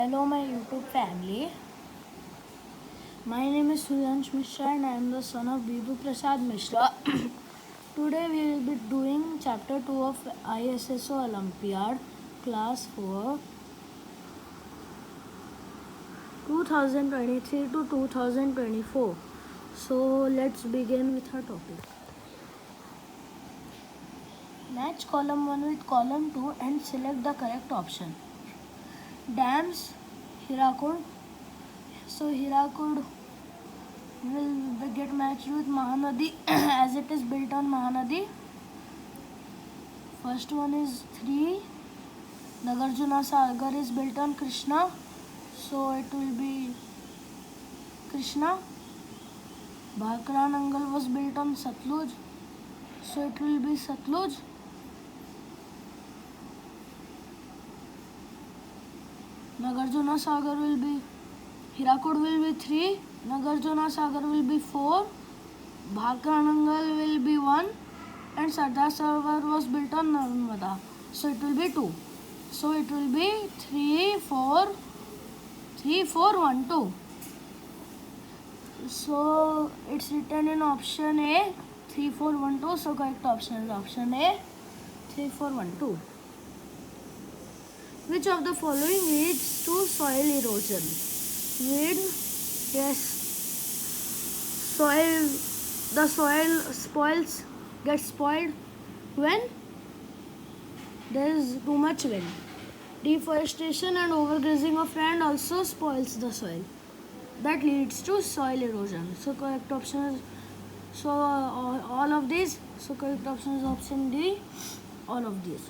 Hello, my YouTube family. My name is Suryansh Mishra and I am the son of Bibu Prasad Mishra. Today we will be doing chapter 2 of ISSO Olympiad, class 4, 2023 to 2024. So let's begin with our topic. Match column 1 with column 2 and select the correct option. Dams, Hirakud. So Hirakud will get matched with Mahanadi as it is built on Mahanadi. First one is 3. Nagarjuna Sagar is built on Krishna, so it will be Krishna. Bhakra Nangal was built on Satluj, so it will be Satluj. Nagarjuna Sagar will be, Hirakud will be 3, Nagarjuna Sagar will be 4, Bhakra Nangal will be 1, and Sardar Sarovar was built on Narmada, so it will be 2. So it will be 3, 4, 1, 2. So it's written in option A, 3, 4, 1, 2. So correct option is option A, 3, 4, 1, 2. Which of the following leads to soil erosion? Wind, yes. The soil gets spoiled when there is too much wind. Deforestation and overgrazing of land also spoils the soil. That leads to soil erosion. So correct option is all of these. So correct option is option D, all of these.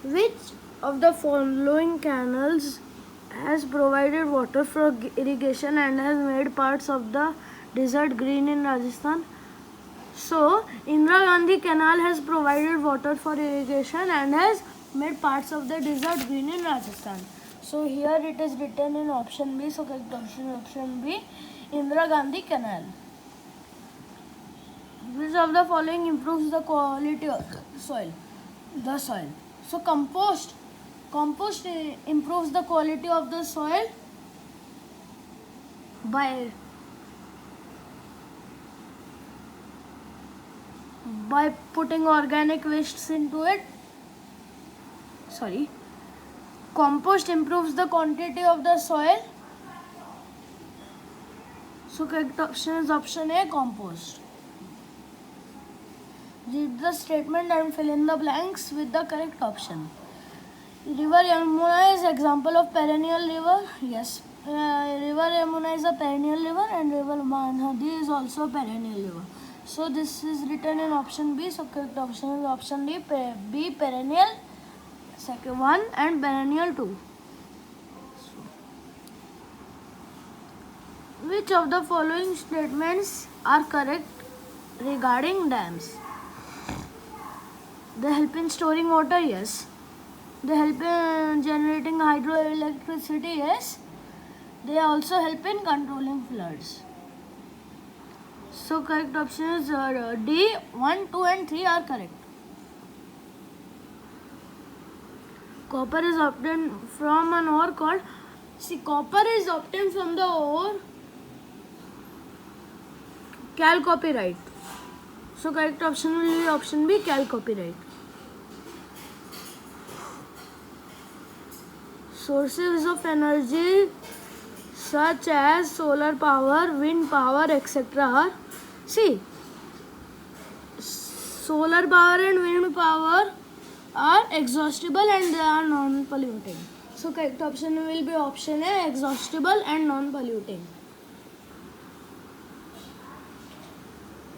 Which of the following canals has provided water for irrigation and has made parts of the desert green in Rajasthan? So, Indira Gandhi Canal has provided water for irrigation and has made parts of the desert green in Rajasthan. So, here it is written in option B. So, correct option is option B, Indira Gandhi Canal. Which of the following improves the quality of soil? The soil. So, compost improves the quality of the soil by putting organic wastes into it. Compost improves the quantity of the soil. So correct option is option A, compost. Read the statement and fill in the blanks with the correct option. River Yamuna is example of perennial river. Yes, river Yamuna is a perennial river and river Mahanadi is also a perennial river. So this is written in option B. So correct option is option D, B, perennial second one and perennial 2. Which of the following statements are correct regarding dams? They help in storing water, yes. They help in generating hydroelectricity, yes. They also help in controlling floods. So correct option is D, 1, 2 and 3 are correct. Copper is obtained from an ore called, copper is obtained from the ore chalcopyrite. So correct option will be option B, chalcopyrite. Sources of energy such as solar power, wind power, etc. are, solar power and wind power are exhaustible and they are non-polluting. So correct option will be option A, exhaustible and non-polluting.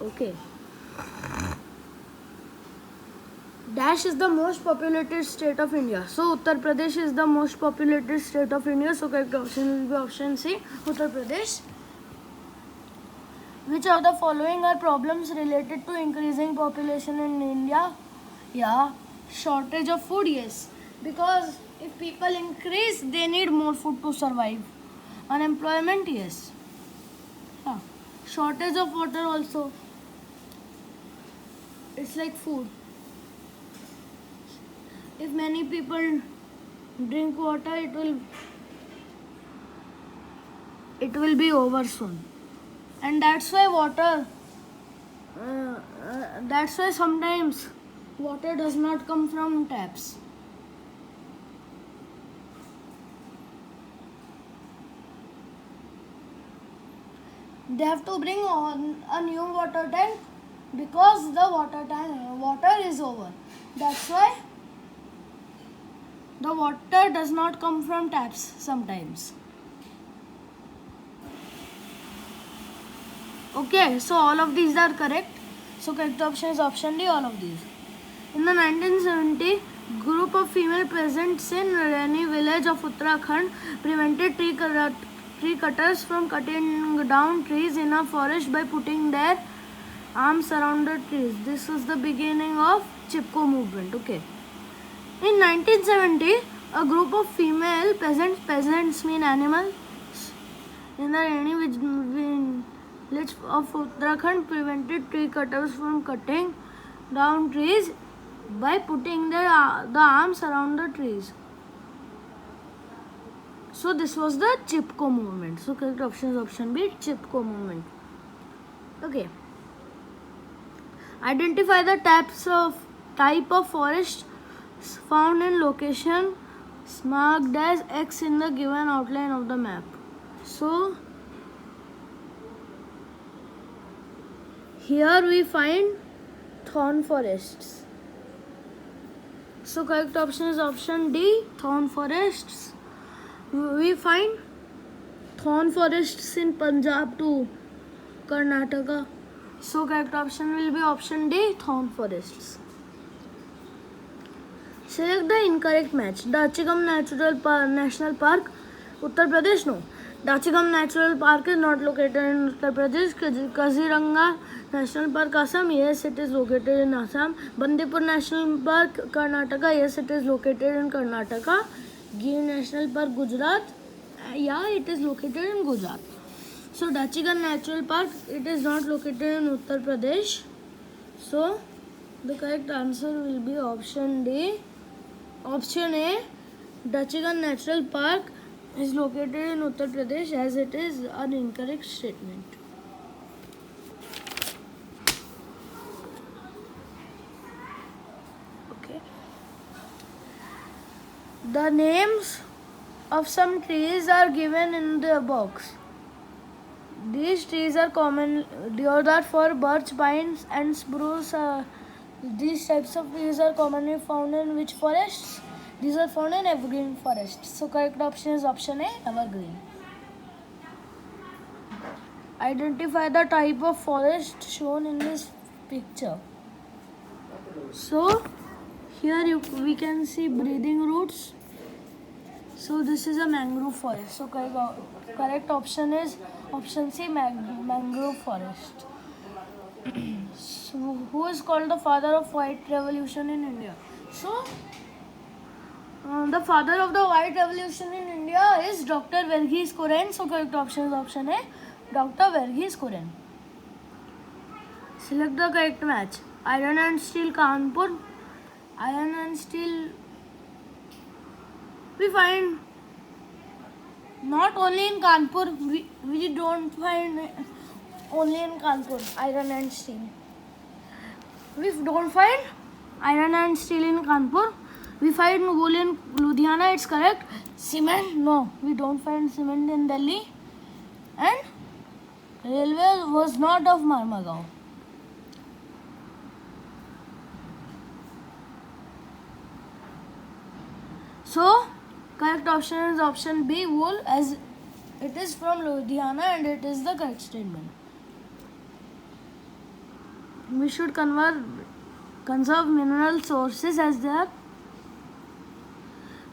Okay. Dash is the most populated state of India. So Uttar Pradesh is the most populated state of India. So correct option will be option C, Uttar Pradesh. Which of the following are problems related to increasing population in India? Yeah, shortage of food, yes. Because if people increase, they need more food to survive. Unemployment, yes. Yeah. Shortage of water also. It's like food. If many people drink water, it will be over soon. And that's why that's why sometimes water does not come from taps. They have to bring on a new water tank because the water is over. That's why the water does not come from taps sometimes. Okay, so all of these are correct. So correct option is option D, all of these. In the 1970, group of female peasants in Rani village of Uttarakhand prevented tree cutters from cutting down trees in a forest by putting their arms around the trees. This was the beginning of Chipko movement. Okay. In 1970, a group of female peasants mean animals, in the Rani village of Uttarakhand prevented tree cutters from cutting down trees by putting the arms around the trees. So this was the Chipko movement. So correct option is option B, Chipko movement. Okay. Identify the type of forest found in location marked as X in the given outline of the map. So here we find thorn forests. So correct option is option D, thorn forests. We find thorn forests in Punjab to Karnataka. So correct option will be option D, thorn forests. Select the incorrect match. Dachigam National Park, Uttar Pradesh. No. Dachigam Natural Park is not located in Uttar Pradesh. Kaziranga National Park, Assam. Yes, it is located in Assam. Bandipur National Park, Karnataka. Yes, it is located in Karnataka. Gir National Park, Gujarat. Yeah, it is located in Gujarat. So Dachigam Natural Park, it is not located in Uttar Pradesh. So the correct answer will be option D. Option A, Dachigam Natural Park is located in Uttar Pradesh, as it is an incorrect statement. Okay. The names of some trees are given in the box. These trees are common deodar for birch, pines and spruce. These types of trees are commonly found in which forests? These are found in evergreen forests. So correct option is option A, evergreen. Identify the type of forest shown in this picture. So here we can see breathing roots. So this is a mangrove forest. So correct option is option C, mangrove forest. So who is called the father of white revolution in India? So the father of the white revolution in India is Dr. Verghese Kurien. So correct option is option A, Dr. Verghese Kurien. Select the correct match. Iron and steel, Kanpur. Iron and steel we find not only in Kanpur. We don't find only in Kanpur iron and steel. We don't find iron and steel in Kanpur. We find wool in Ludhiana, it's correct. Cement, no, we don't find cement in Delhi. And railway was not of Marmagaon. So correct option is option B, wool, as it is from Ludhiana and it is the correct statement. We should conserve mineral sources as they are.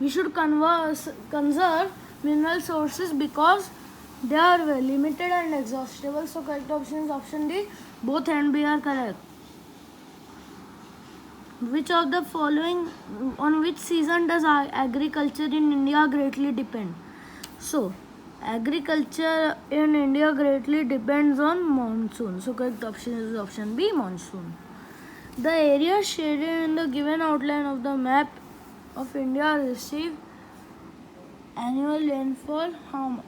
We should conserve mineral sources because they are limited and exhaustible. So correct option is option D. Both A and B are correct. Which of the following, on which season does agriculture in India greatly depend? So agriculture in India greatly depends on monsoon. So correct option is option B, monsoon. The area shaded in the given outline of the map of India receive Annual rainfall, how much?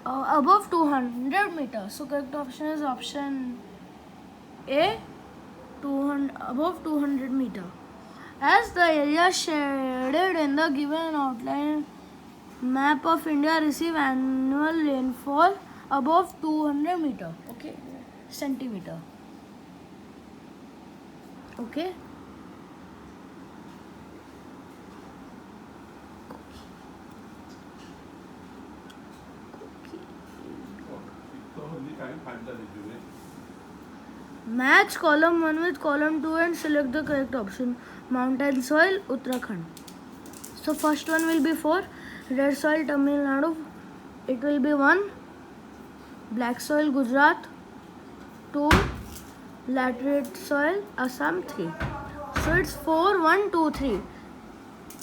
Above 200 meters. So correct option is option A, 200, above 200 meter. As the area shaded in the given outline map of India receive annual rainfall above 200 meter. Okay, centimeter. Okay. Match column 1 with column 2 and select the correct option. Mountain soil, Uttarakhand. So first one will be 4. Red soil, Tamil Nadu. It will be 1. Black soil, Gujarat. 2. Laterite soil, Assam. 3. So it's 4, 1, 2, 3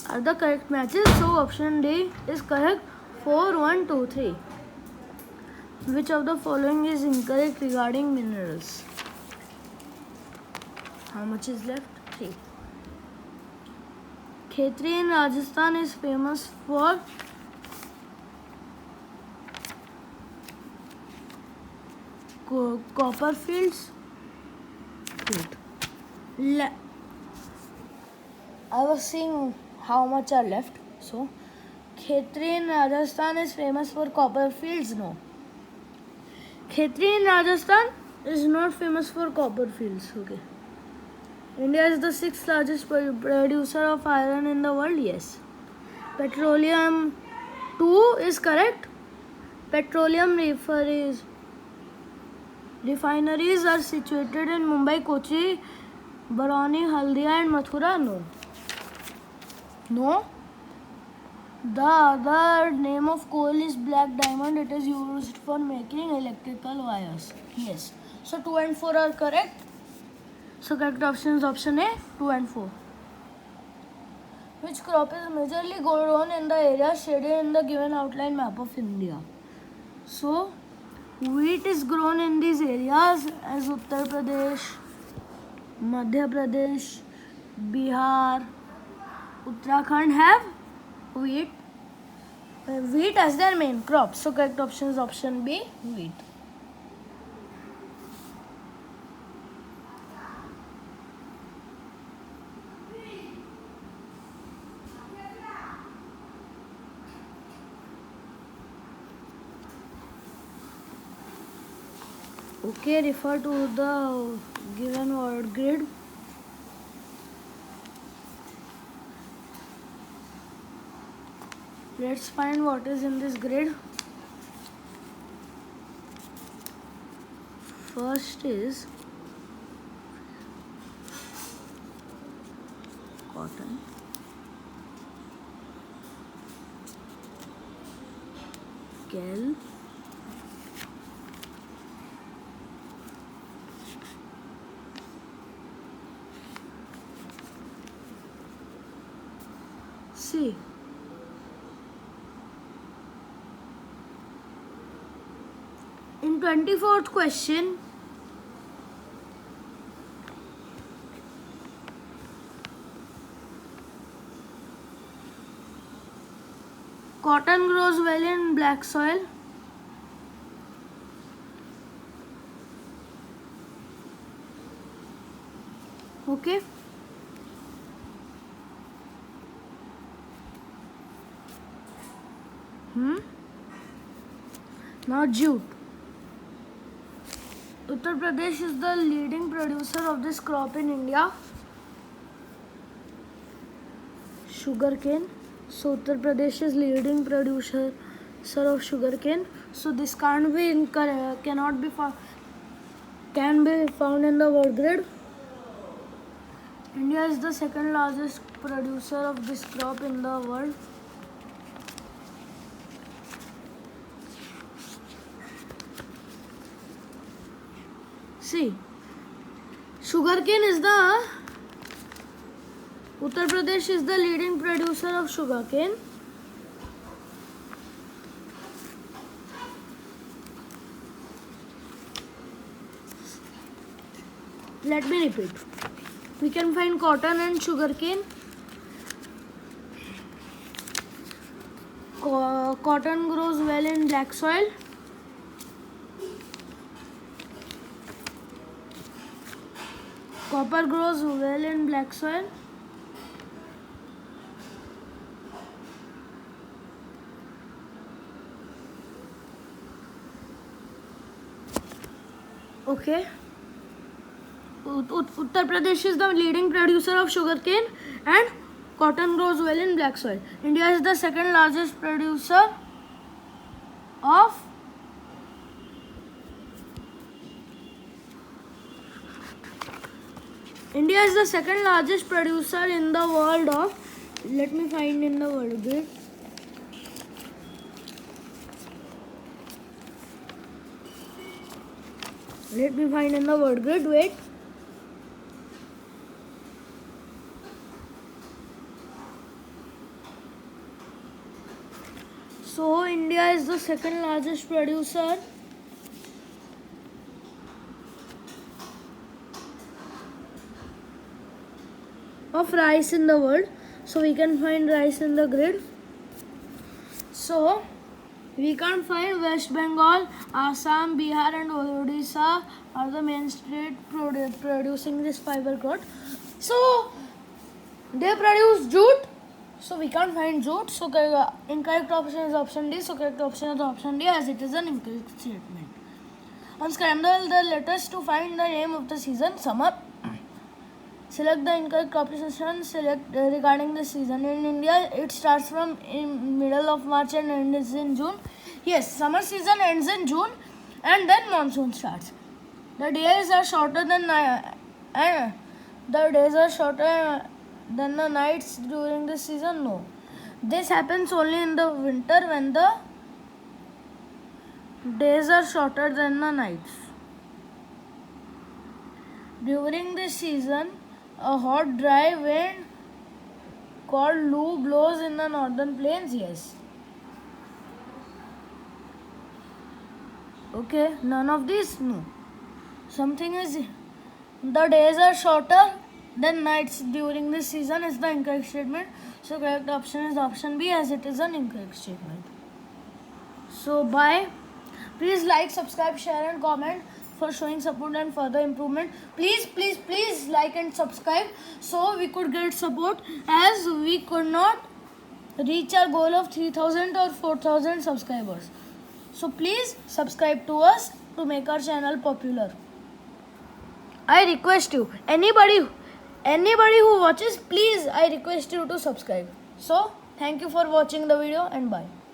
are the correct matches. So option D is correct. 4, 1, 2, 3. Which of the following is incorrect regarding minerals? How much is left? 3. Khetri in Rajasthan is famous for copper fields. Good. I was seeing how much are left. So, Khetri in Rajasthan is famous for copper fields. No. Khetri in Rajasthan is not famous for copper fields. Okay. India is the 6th largest producer of iron in the world. Yes. Petroleum 2 is correct. Petroleum refineries are situated in Mumbai, Kochi, Barauni, Haldia and Mathura. No. No. The other name of coal is black diamond. It is used for making electrical wires. Yes. So 2 and 4 are correct. So correct option is option A, 2 and 4. Which crop is majorly grown in the area shaded in the given outline map of India? So wheat is grown in these areas as Uttar Pradesh, Madhya Pradesh, Bihar, Uttarakhand have wheat as their main crop. So correct option is option B, wheat. Okay, refer to the given word grid. Let's find what is in this grid. First is cotton, kelp, see. In 24th question, cotton grows well in black soil. Okay. Now jute. Uttar Pradesh is the leading producer of this crop in India. Sugarcane. So Uttar Pradesh is leading producer of sugarcane. So this cannot be found. Can be found in the word grid. India is the 2nd largest producer of this crop in the world. See, sugarcane is the Uttar Pradesh is the leading producer of sugarcane. Let me repeat. We can find cotton and sugarcane. Cotton grows well in black soil. Copper grows well in black soil. Okay. Uttar Pradesh is the leading producer of sugarcane and cotton grows well in black soil. India is the second largest producer of India is the second largest producer in the world of. Let me find in the word grid. Wait. So India is the second largest producer of rice in the world. So we can find rice in the grid. So we can find West Bengal, Assam, Bihar and Odisha are the main state producing this fiber cloth. So they produce jute. So we can't find jute. So incorrect option is option D. So correct option is option D as it is an incorrect statement. Unscramble the letters to find the name of the season. Summer. Select the incorrect option. Select regarding the season. In India, it starts from in middle of March and ends in June. Yes, summer season ends in June, and then monsoon starts. The days are shorter than the nights during this season. No, this happens only in the winter when the days are shorter than the nights. During this season, a hot, dry wind called Loo blows in the northern plains. Yes. Okay, none of these? No. Something is. The days are shorter than nights during this season is the incorrect statement. So correct option is option B as it is an incorrect statement. So bye. Please like, subscribe, share and comment for showing support and further improvement. Please like and subscribe so we could get support, as we could not reach our goal of 3,000 or 4,000 subscribers. So please subscribe to us to make our channel popular. I request you, anybody who watches, please, I request you to subscribe. So thank you for watching the video and bye.